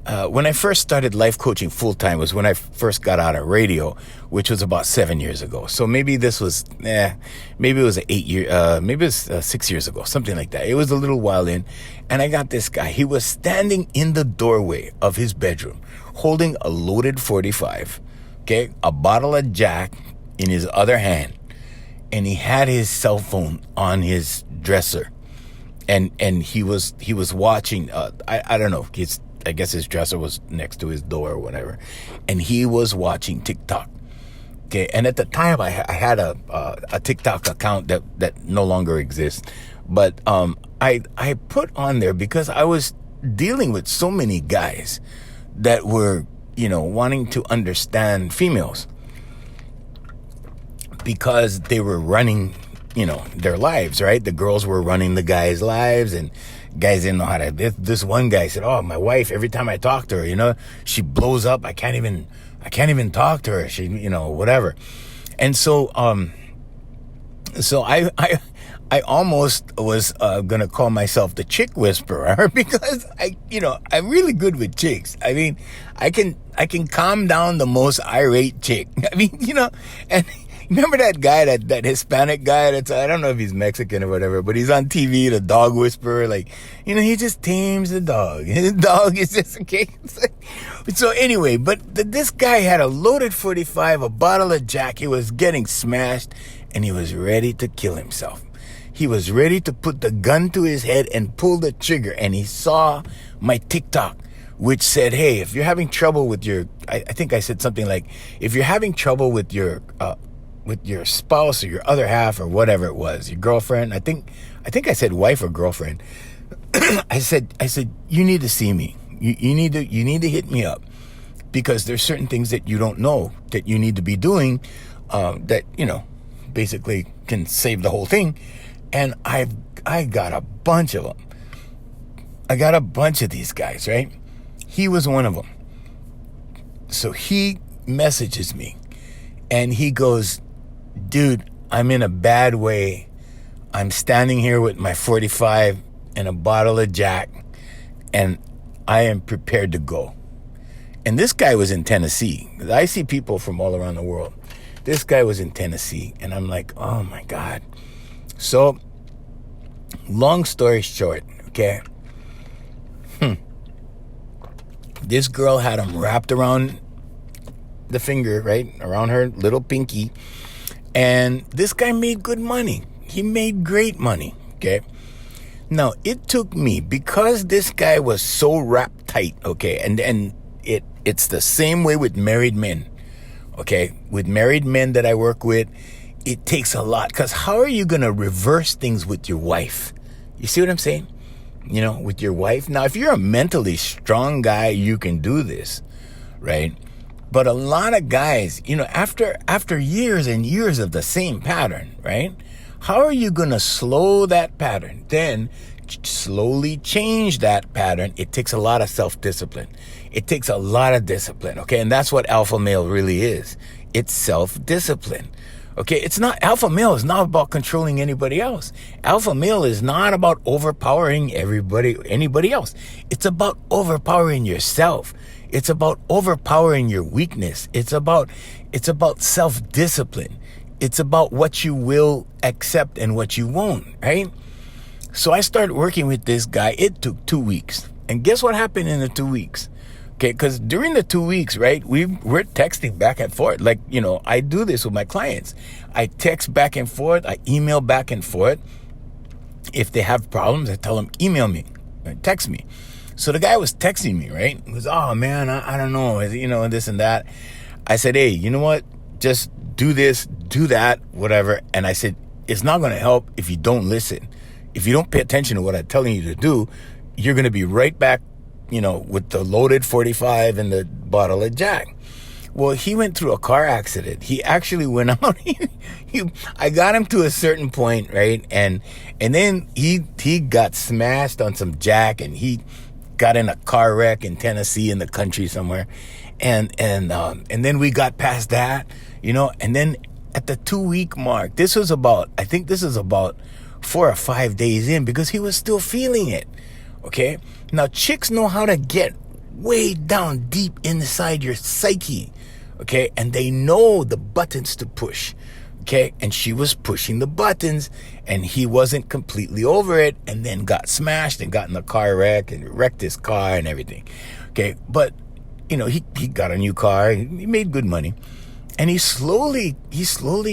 when I first started life coaching full time was when I first got out of radio, which was about 7 years ago. So maybe this was, maybe it was 6 years ago, something like that. It was a little while in, and I got this guy. He was standing in the doorway of his bedroom, holding a loaded 45, okay, a bottle of Jack in his other hand. And he had his cell phone on his dresser, and he was watching. I don't know. I guess his dresser was next to his door or whatever, and he was watching TikTok. Okay, and at the time I had a TikTok account that no longer exists, but I put on there because I was dealing with so many guys that were wanting to understand females. Because they were running, their lives, right? The girls were running the guys' lives, and guys didn't know how to. This one guy said, "Oh, my wife. Every time I talk to her, she blows up. I can't even talk to her. She, whatever." And so, I almost was gonna call myself the chick whisperer because I'm really good with chicks. I mean, I can calm down the most irate chick. I mean, and. Remember that guy, that Hispanic guy I don't know if he's Mexican or whatever, but he's on TV, the dog whisperer, he just tames the dog. His dog is just, okay. So anyway, but this guy had a loaded 45, a bottle of Jack. He was getting smashed, and he was ready to kill himself. He was ready to put the gun to his head and pull the trigger, and he saw my TikTok, which said, hey, if you're having trouble with I think I said something like, if you're having trouble with your spouse or your other half or whatever it was, your girlfriend. I think I said wife or girlfriend. I said, you need to see me. You need to hit me up because there's certain things that you don't know that you need to be doing, that, basically can save the whole thing. And I got a bunch of them. I got a bunch of these guys, right? He was one of them. So he messages me and he goes, dude, I'm in a bad way. I'm standing here with my 45 and a bottle of Jack, and I am prepared to go. And this guy was in Tennessee. I see people from all around the world. This guy was in Tennessee, and I'm like, oh my God. So, long story short, okay? This girl had him wrapped around the finger, right? Around her little pinky. And this guy made good money. He made great money, okay? Now, it took me, because this guy was so wrapped tight, okay? And it's the same way with married men, okay? With married men that I work with, it takes a lot. Because how are you going to reverse things with your wife? You see what I'm saying? With your wife. Now, if you're a mentally strong guy, you can do this, right? But a lot of guys, after years and years of the same pattern, right? How are you going to slow that pattern? Then slowly change that pattern. It takes a lot of self-discipline. It takes a lot of discipline, okay? And that's what alpha male really is. It's self-discipline. Okay, alpha male is not about controlling anybody else. Alpha male is not about overpowering anybody else. It's about overpowering yourself. It's about overpowering your weakness. It's about self-discipline. It's about what you will accept and what you won't, right? So I started working with this guy. It took 2 weeks. And guess what happened in the 2 weeks? Okay, because during the 2 weeks, right, we're texting back and forth. Like, I do this with my clients. I text back and forth. I email back and forth. If they have problems, I tell them, email me, text me. So the guy was texting me, right? He goes, oh, man, I don't know, this and that. I said, hey, you know what? Just do this, do that, whatever. And I said, it's not going to help if you don't listen. If you don't pay attention to what I'm telling you to do, you're going to be right back, with the loaded 45 and the bottle of Jack. Well, he went through a car accident. He actually went out. I got him to a certain point, right? And then he got smashed on some Jack, and he got in a car wreck in Tennessee in the country somewhere. And then we got past that, and then at the 2 week mark, I think this is about 4 or 5 days in, because he was still feeling it. Okay. Now chicks know how to get way down deep inside your psyche. Okay. And they know the buttons to push. Okay. And she was pushing the buttons, and he wasn't completely over it, and then got smashed and got in a car wreck and wrecked his car and everything. Okay. But, he got a new car. He made good money. And he slowly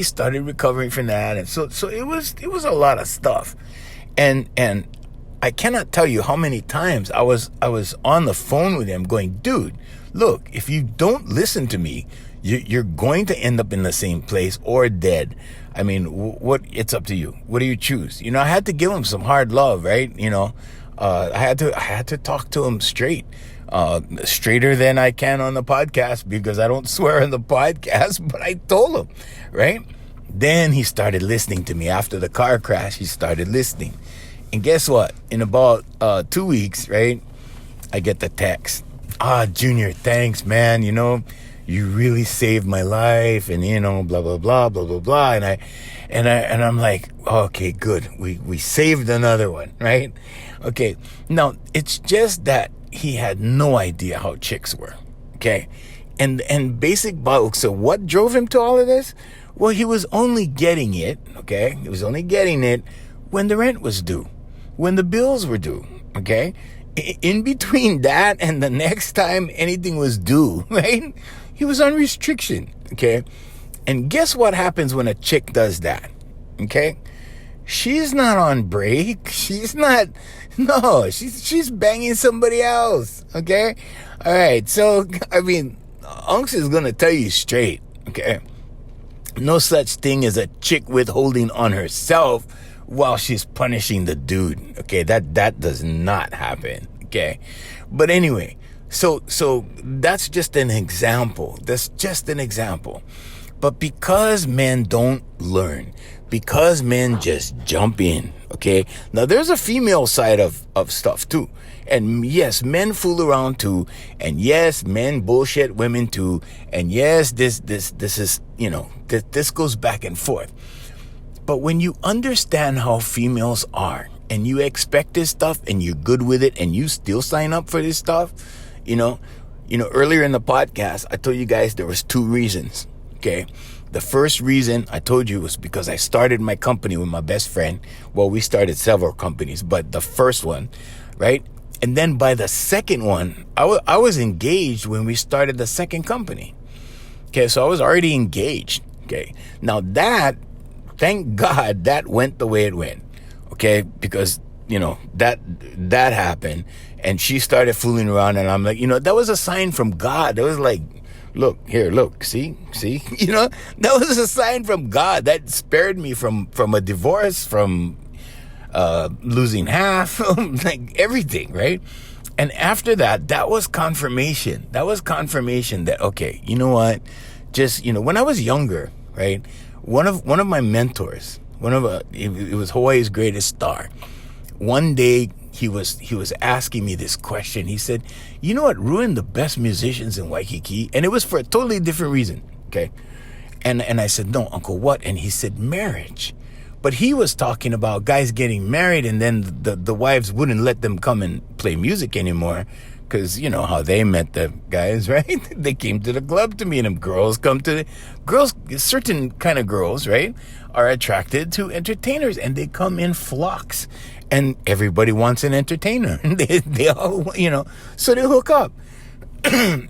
started recovering from that. And so it was a lot of stuff. And I cannot tell you how many times I was on the phone with him going, dude, look, if you don't listen to me, you're going to end up in the same place or dead. I mean, it's up to you. What do you choose? I had to give him some hard love, right? I had to talk to him straight. Straighter than I can on the podcast, because I don't swear on the podcast, but I told him, right? Then he started listening to me. After the car crash, he started listening. And guess what? In about 2 weeks, right, I get the text. Junior, thanks, man. You really saved my life, and blah blah blah blah blah blah. And I'm like, okay, good. We saved another one, right? Okay. Now it's just that he had no idea how chicks were. Okay. And basic bulk. So what drove him to all of this? Well, he was only getting it. Okay. He was only getting it when the rent was due, when the bills were due. Okay. In between that and the next time anything was due, right? He was on restriction. Okay. And guess what happens when a chick does that? Okay. She's not on break. She's banging somebody else. Okay. All right. So, Unks is going to tell you straight. Okay. No such thing as a chick withholding on herself while she's punishing the dude. Okay. That does not happen. Okay. But anyway, so that's just an example. That's just an example. But because men don't learn, because men just jump in, okay? Now, there's a female side of stuff, too. And yes, men fool around, too. And yes, men bullshit women, too. And yes, this is, this goes back and forth. But when you understand how females are, and you expect this stuff, and you're good with it, and you still sign up for this stuff, earlier in the podcast, I told you guys there was 2 reasons. Okay. The first reason I told you was because I started my company with my best friend. Well, we started several companies, but the first one, right? And then by the second one, I was engaged when we started the second company. Okay. So I was already engaged. Okay. Now thank God that went the way it went. Okay. Because, that happened, and she started fooling around, and I'm like, that was a sign from God. That was like, look, see, that was a sign from God that spared me from a divorce, from losing half, like everything, right? And after that was confirmation. That was confirmation that, okay, you know what? Just, when I was younger, right? One of my mentors, It was Hawaii's greatest star. One day he was asking me this question. He said, "You know what ruined the best musicians in Waikiki?" And it was for a totally different reason. Okay, and I said, "No, Uncle, what?" And he said, "Marriage." But he was talking about guys getting married and then the wives wouldn't let them come and play music anymore. Because you know how they met the guys, right? They came to the club to meet them. Certain kind of girls, right, are attracted to entertainers and they come in flocks. And everybody wants an entertainer. They all, so they hook up.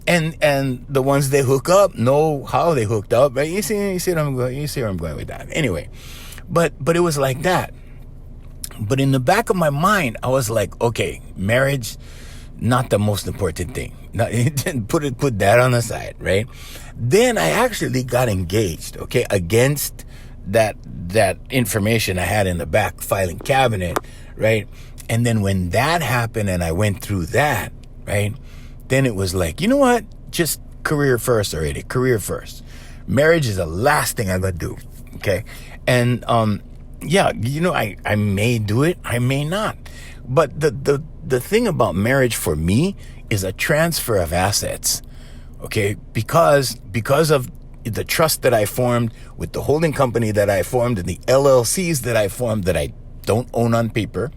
and the ones they hook up know how they hooked up, right? You see where I'm going with that. Anyway, but it was like that. But in the back of my mind, I was like, okay, marriage, not the most important thing. Put that on the side, right? Then I actually got engaged, okay, against that information I had in the back filing cabinet, right? And then when that happened and I went through that, right, then it was like, you know what? Just career first already. Career first. Marriage is the last thing I'm gonna do, okay? And yeah, I may do it, I may not. But the thing about marriage for me is a transfer of assets, okay? Because of the trust that I formed with the holding company that I formed and the LLCs that I formed that I don't own on paper,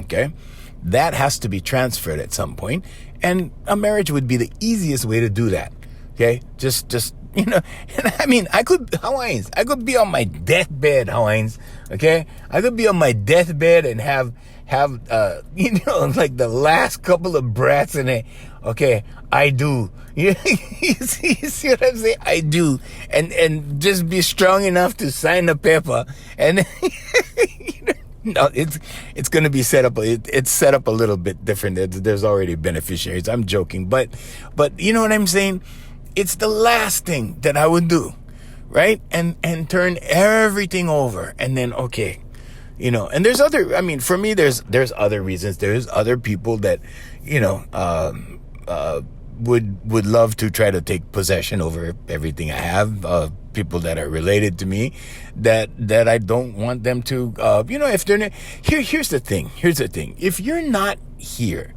okay? That has to be transferred at some point, and a marriage would be the easiest way to do that, okay? Just I mean, I could be on my deathbed, Hawaiians, okay? I could be on my deathbed and have like the last couple of breaths in it. Okay, I do. You see what I'm saying? I do. And just be strong enough to sign the paper. And no, it's going to be set up. It's set up a little bit different. There's already beneficiaries. I'm joking, but you know what I'm saying? It's the last thing that I would do, right? And turn everything over, and then okay. And there's for me, there's other reasons. There's other people that, would love to try to take possession over everything I have. People that are related to me that I don't want them to, if they're not here. Here's the thing. If you're not here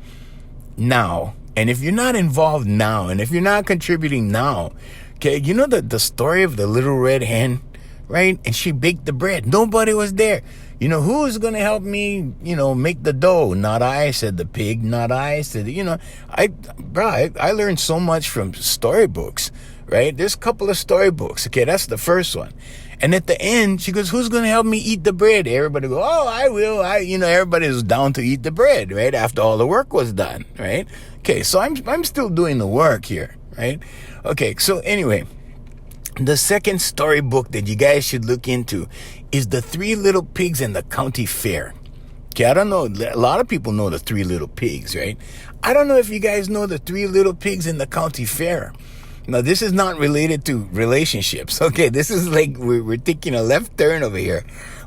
now, and if you're not involved now, and if you're not contributing now, okay, the story of the little red hen, right? And she baked the bread. Nobody was there. Who's going to help me, make the dough? Not I, said the pig. Not I, said, I learned so much from storybooks, right? There's a couple of storybooks. Okay, that's the first one. And at the end, she goes, who's going to help me eat the bread? Everybody goes, oh, I will. Everybody was down to eat the bread, right? After all the work was done, right? Okay, so I'm still doing the work here, right? Okay, so anyway, the second storybook that you guys should look into is The Three Little Pigs and the County Fair. Okay, I don't know. A lot of people know the Three Little Pigs, right? I don't know if you guys know the Three Little Pigs and the County Fair. Now, this is not related to relationships. Okay, this is like we're taking a left turn over here.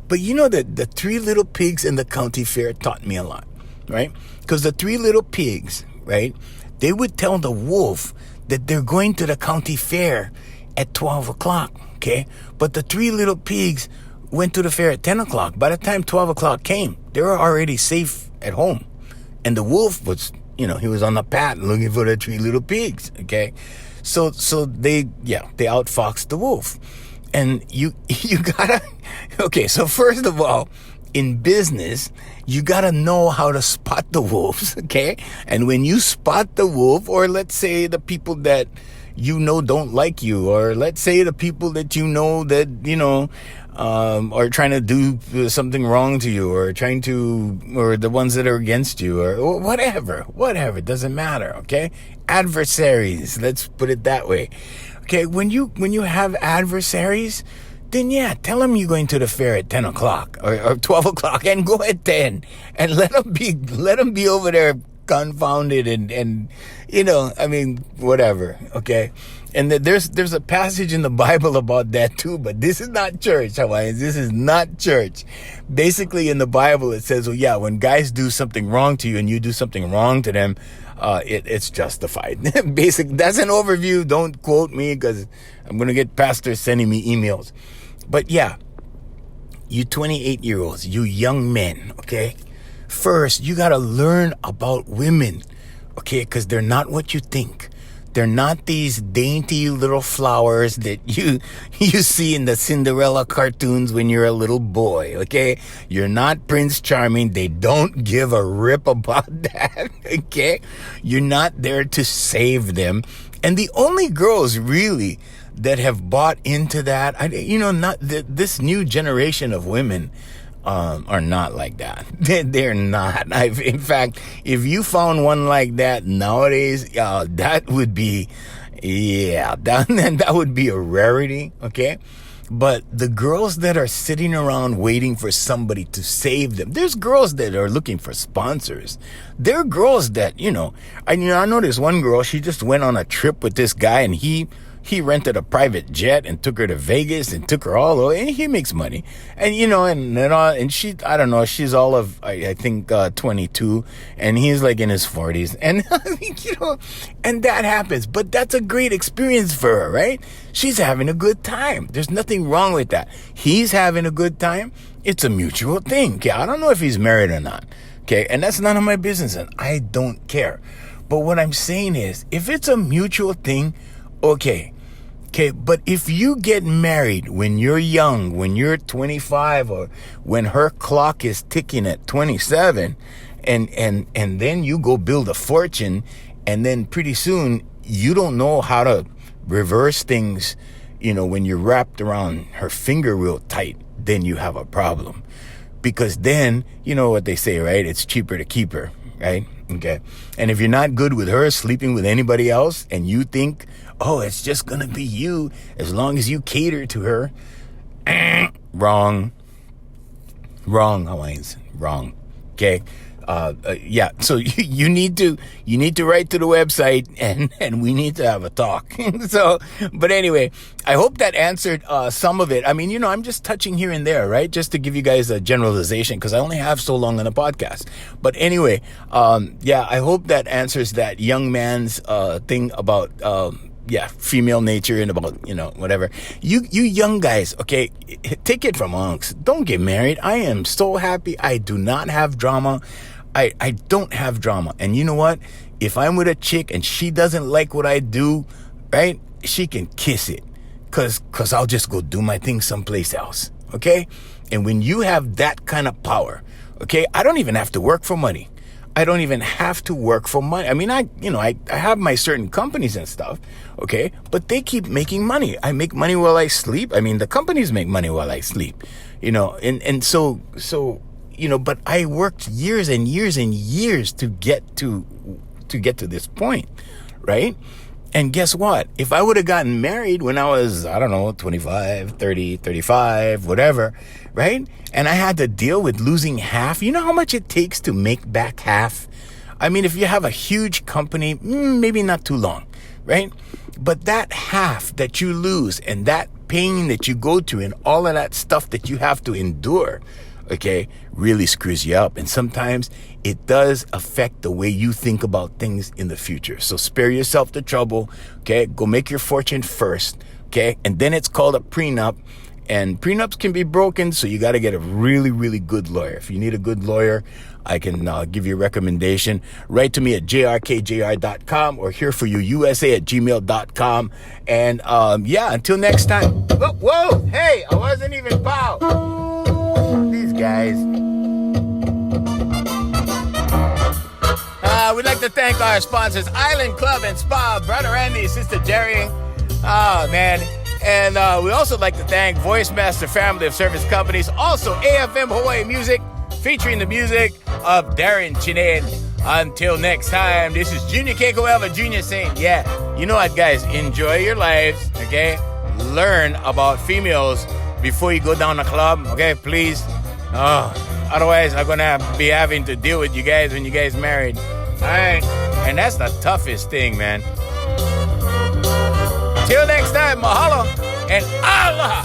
But the Three Little Pigs and the County Fair taught me a lot, right? Because the Three Little Pigs, right, they would tell the wolf that they're going to the county fair at 12 o'clock, okay? But the Three Little Pigs went to the fair at 10 o'clock. By the time 12 o'clock came, they were already safe at home. And the wolf was, he was on the path looking for the Three Little Pigs, okay? So they outfoxed the wolf. And you gotta, okay, so first of all, in business, you gotta know how to spot the wolves, okay? And when you spot the wolf, or let's say the people that don't like you, or let's say the people that that are trying to do something wrong to you, or or the ones that are against you, or whatever, it doesn't matter, okay? Adversaries, let's put it that way. Okay, when you have adversaries, then tell them you're going to the fair at 10 o'clock or 12 o'clock, and go at 10, and let them be over there confounded and whatever, okay? And there's a passage in the Bible about that too, but this is not church, Hawaiians. This is not church. Basically, in the Bible, it says, when guys do something wrong to you and you do something wrong to them, it's justified. That's an overview. Don't quote me, because I'm going to get pastors sending me emails. But you 28-year-olds, you young men, okay? First, you got to learn about women, okay? Because they're not what you think. They're not these dainty little flowers that you see in the Cinderella cartoons when you're a little boy, okay? You're not Prince Charming. They don't give a rip about that, okay? You're not there to save them. And the only girls really that have bought into that, this new generation of women are not like that. They're not. In fact, if you found one like that nowadays, that would be, that would be a rarity, okay? But the girls that are sitting around waiting for somebody to save them, there's girls that are looking for sponsors. There are girls that, I know this one girl, she just went on a trip with this guy, and he rented a private jet and took her to Vegas and took her all over, and he makes money. And, and she, I don't know, she's all of, I think, 22, and he's like in his 40s. And, and that happens. But that's a great experience for her, right? She's having a good time. There's nothing wrong with that. He's having a good time. It's a mutual thing. Okay, I don't know if he's married or not. Okay, and that's none of my business, and I don't care. But what I'm saying is, if it's a mutual thing, okay, but if you get married when you're young, when you're 25, or when her clock is ticking at 27, and then you go build a fortune, and then pretty soon you don't know how to reverse things, when you're wrapped around her finger real tight, then you have a problem. Because then, you know what they say, right? It's cheaper to keep her, right? Okay. And if you're not good with her sleeping with anybody else, and you think, oh, it's just going to be you as long as you cater to her. Wrong, Hawaiians. Wrong. Okay. So you need to write to the website, and we need to have a talk. But anyway, I hope that answered some of it. I mean, I'm just touching here and there, right? Just to give you guys a generalization, because I only have so long on the podcast. But anyway, I hope that answers that young man's thing about female nature, and about, whatever. You young guys, okay, take it from unks. Don't get married. I am so happy I do not have drama. I don't have drama. And you know what? If I'm with a chick and she doesn't like what I do, right, she can kiss it. Cause I'll just go do my thing someplace else. Okay? And when you have that kind of power, okay, I don't even have to work for money. I don't even have to work for money. I mean, I have my certain companies and stuff, okay? But they keep making money. I make money while I sleep. I mean, the companies make money while I sleep, and so, but I worked years and years and years to get to this point, right? And guess what? If I would have gotten married when I was, 25, 30, 35, whatever, right? And I had to deal with losing half. You know how much it takes to make back half? I mean, if you have a huge company, maybe not too long, right? But that half that you lose, and that pain that you go through, and all of that stuff that you have to endure, okay, really screws you up. And sometimes it does affect the way you think about things in the future. So spare yourself the trouble, okay? Go make your fortune first, okay? And then it's called a prenup. And prenups can be broken, so you got to get a really, really good lawyer. If you need a good lawyer, I can give you a recommendation. Write to me at jrkjr.com or hereforyouusa@gmail.com. And until next time. Whoa, hey, I wasn't even pow. These guys. We'd like to thank our sponsors, Island Club and Spa, Brother Randy, Sister Jerry. Oh, man. And we also like to thank Voice Master Family of Service Companies. Also, AFM Hawaii Music, featuring the music of Darren Chinen. Until next time, this is Junior Keiko Elva Jr. saying, you know what, guys? Enjoy your lives, okay? Learn about females before you go down the club, okay? Please. Otherwise, I'm going to be having to deal with you guys when you guys married. All right? And that's the toughest thing, man. Till next time, mahalo and aloha.